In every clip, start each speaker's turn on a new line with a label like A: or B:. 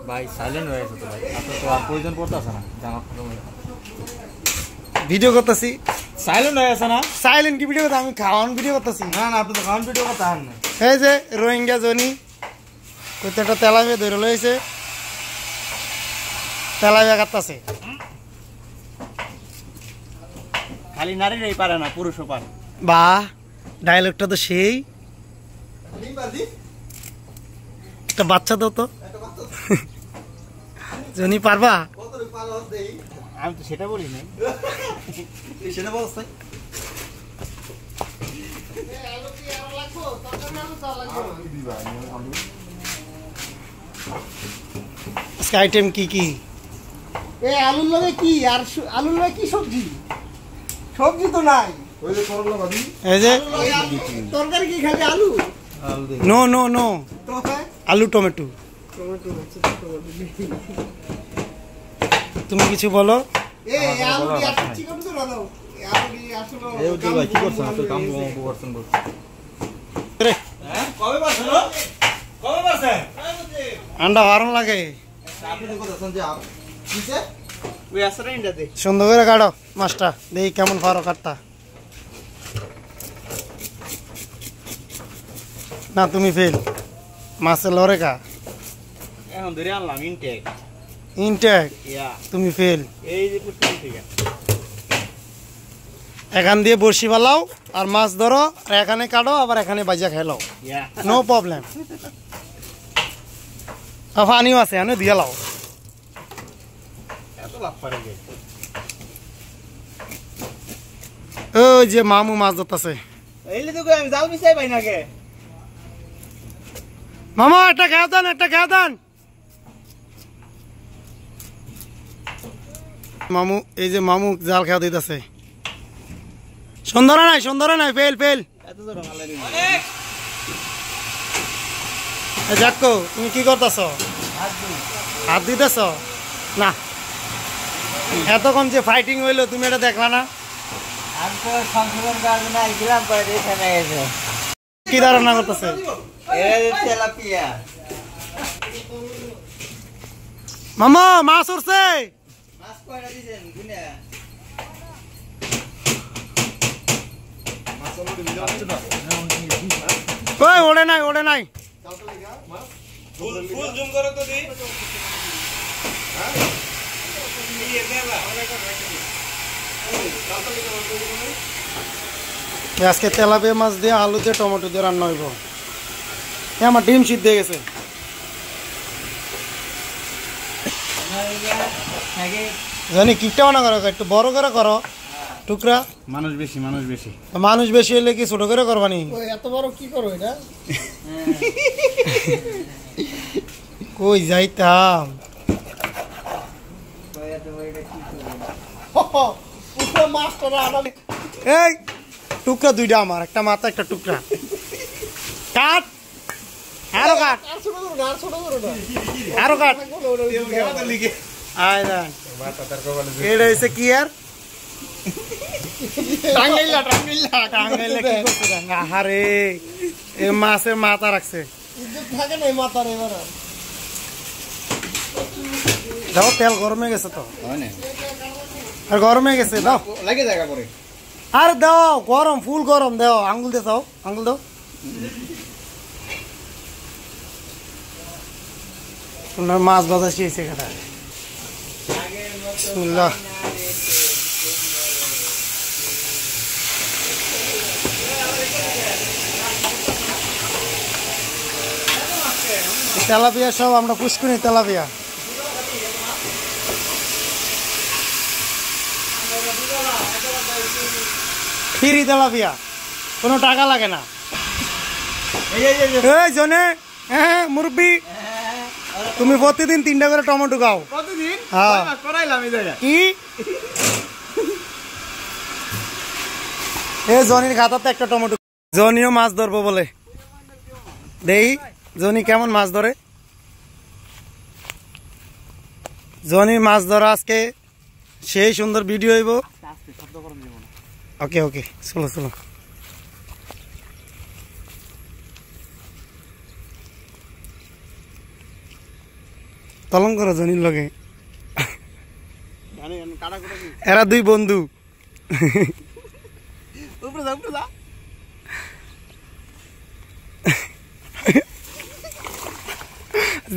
A: ভাই সাইলেন্ট হয়ে গেছে তো ভাই, আপনার তো আর প্রয়োজন পড়তেছে না জামা
B: ভিডিও করতেছি।
A: সাইলেন্ট হয়ে গেছে না?
B: সাইলেন্ট কি ভিডিও করতে, আমি খাওয়ান ভিডিও করতেছি।
A: না না, আপনি তো খাওয়ান ভিডিও করতে হান না।
B: এই যে রোহিঙ্গা জনি কোথাটা তেলাপিয়া ধরে লইছে, তেলাপিয়া কাটতেছে।
A: খালি নারীরাই পারে না, পুরুষও পারে।
B: বাহ, ডায়লগটা তো সেই। একটা বাচ্চা দাও তো জনি, পারবা?
A: আমি তো সেটা বলি নাই, সেটা বলছ।
B: আজকে আইটেম কি কি? এই আলুর লগে কি, আর আলুর লগে কি সবজি? সবজি তো নাই।
A: ওই যে করলা ভাজি,
B: এই যে
C: তরকারি কি খালি আলু?
A: আলু দে।
B: নো নো নো, আলু টমেটো। তুমি কিছু বলো।
C: এই আলু কি আর চিকেন তো না দাও। আলু কি আসলে
A: এই উজ্জ্বল ভাই কি করছেন? আপনি কাম করছেন বল।
B: রে
A: হ্যাঁ, কবে পারছেন? কবে পারছেন?
B: আন্ডা হারন লাগে।
A: আপনি তো করতেছেন যে কিসে ওই আসরে ইন্ডা দে।
B: সুন্দর করে কাটো মাছটা, দেখি কেমন পারো কাটতা। না তুমি ফেল, মাছের লরে কা
A: এখন ধরে আনলাম ইনটেক।
B: ইনটেক
A: ইয়া,
B: তুমি ফেল।
A: এই যে পুষ্টি ঠিক আছে।
B: এখান দিয়ে বড়শি পালাও আর মাছ ধরো, আর এখানে কাটো, আবার এখানে বাজা খেলাও,
A: ইয়া,
B: নো প্রবলেম। পানিও আছে, এনে দিয়ে লাও।
A: এত লাভ পারে গে।
B: ওই যে মামু মাছ ধরতেছে।
A: এইলে তো কই আমি জাল বিছাই পাই না কে।
B: মামা একটা খেয়ে দেন, একটা খেয়ে দেন। মামু, এই যে মামু জাল খেয়া দিতেছে। সুন্দর নাই, সুন্দর নাই, ফেল ফেল।
A: এত তো রঙালা রে।
B: যাকো, তুমি কি করতেছ? হাত দিতেছ না? এতক্ষণ যে ফাইটিং হইলো তুমি এটা দেখলা না?
A: আমি তো সংশোধন করার জন্য আইছিলাম, পরে এখানে এসে
B: কি ধারণা করতেছে?
A: এই তেলাপিয়া।
B: মামা মাছ উঠছে।
A: মাছ কয়টা দিছেন গুনা? মাছ অলরেডি ভিডিও আছে তো।
B: ওই ওড়ে নাই, ওড়ে নাই।
A: ফুল ফুল জুম করো তো দি। হ্যাঁ এই দেবা
B: আজকে তেলাপিয়া মাছ দিয়ে আলু দিয়ে টমেটো দিয়ে রান্না হইব। আমার ডিম সিদ্ধ হয়ে গেছে। জানি কিকটা বানা করো, একটু বড় করে করো টুকরা।
A: মানুষ বেশি, মানুষ বেশি।
B: মানুষ বেশি হইলে কি ছোট করে করবানি?
C: এত বড় কি করো এটা?
B: কই যাইতাম। এই টুকরা দুইটা আমার, একটা মাথা একটা টুকরা। কাট, আরো কাট, আরো কাট। আয় না, এটা হচ্ছে কি আর টাঙ্গাইলা, টাঙ্গাইলা, টাঙ্গাইলা কি করছে? আহারে এ মাছের মাথা রাখছে।
C: থাকে না মাথার এবার।
B: দাও, তেল গরম হয়ে গেছে তো।
A: হয় না,
B: আর গরম হয়ে গেছে, দাও
A: লাগে জায়গা পরে।
B: আর দাও, গরম, ফুল গরম। দাও আঙ্গুল দিয়ে দাও, আঙ্গুল দাও। তোমার মাছ ভাজা শিখেছে কাটা। বিসমিল্লাহ। তেলাপিয়া সব আমরা পুষ্কুনি তেলাপিয়া। ফ্রি তেলাপিয়া, কোনো টাকা লাগে না। এই জনে, হ্যাঁ মুরব্বি, তুমি প্রতিদিন 3টা করে টমেটো খাও।
A: প্রতিদিন?
B: হ্যাঁ
A: করাইলাম এই জায়গা।
B: কি এ জনির খাতাতে একটা টমেটো। জনিও মাছ ধরবো বলে, দেই জনি কেমন মাছ ধরে। জনি মাছ ধরা আজকে সেই সুন্দর ভিডিও হইব। ওকে ওকে, চলো চলো। তলং করো জনির লগে
A: জানি কাটা কুটা কি
B: এরা দুই বন্ধু
A: উপরে যা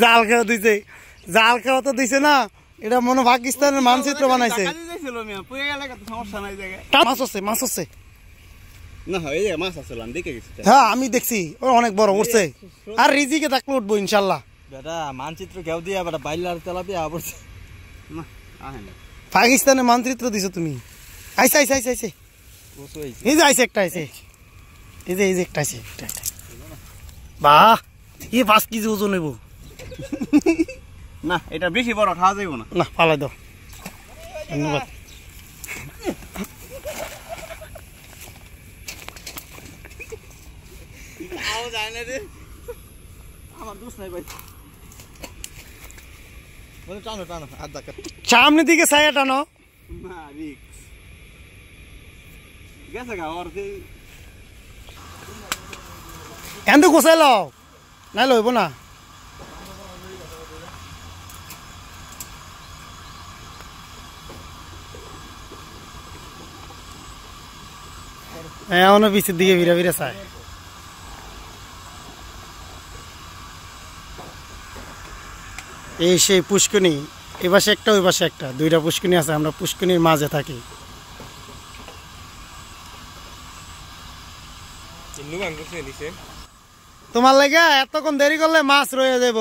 B: জাল খাওয়া দিছে জাল খাওয়া তো দিছে না এটা মনে হয় পাকিস্তানের মানচিত্র বানাইছে
A: টাকা দিয়েছিল মিয়া পুয়ে গেলে কত সমস্যা নাই জায়গায়
B: মাছ হচ্ছে
A: না এই যে মাছ আছে আমি দেখে গেছি
B: হ্যাঁ আমি দেখছি ও অনেক বড় উঠছে আর রিজিকে থাকলে উঠবো ইনশাল্লাহ
D: বেটা মানচিত্র কেউ দিয়া বেটা বাইলার তেলাপিয়া পড়ছে
A: না আহে না
B: পাকিস্তানের মানচিত্র দিছো তুমি আইসে
D: বসো হইছে
B: এই যে আইসে একটা আইসে এই যে একটা আইসে বাহ এই 5 কেজি ওজন হইব
A: না এটা বেশি বড় খাওয়া যাইব না
B: না পালাই দাও ধন্যবাদ
A: খাওয়া যায় না রে আমার দোষ নাই ভাই
D: বলে টানো টানো হাত দেখা
B: সামনের দিকে ছায়া টানো
A: না রিক্স গেছে গা ওর
B: এন্দ গোসাই লও নাই লইব না এখনো পিছের দিকে ভিড়া ভিড়া চায় এই সেই পুষ্কনি এ পাশে একটা ওই পাশে একটা দুইটা পুষ্কনি আছে আমরা পুষ্কনির মাঝে থাকি তোমার লাগে এতক্ষণ দেরি করলে মাছ রয়ে যাব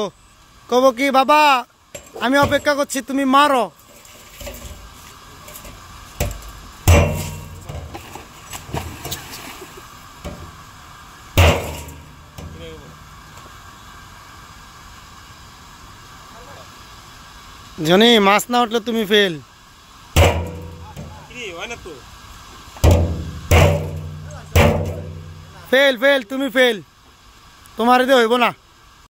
B: কব কি বাবা আমি অপেক্ষা করছি তুমি মারো জনি মাছ না উঠলে তুমি ফেল ফেল তুমি ফেল তোমার দিয়ে হইব না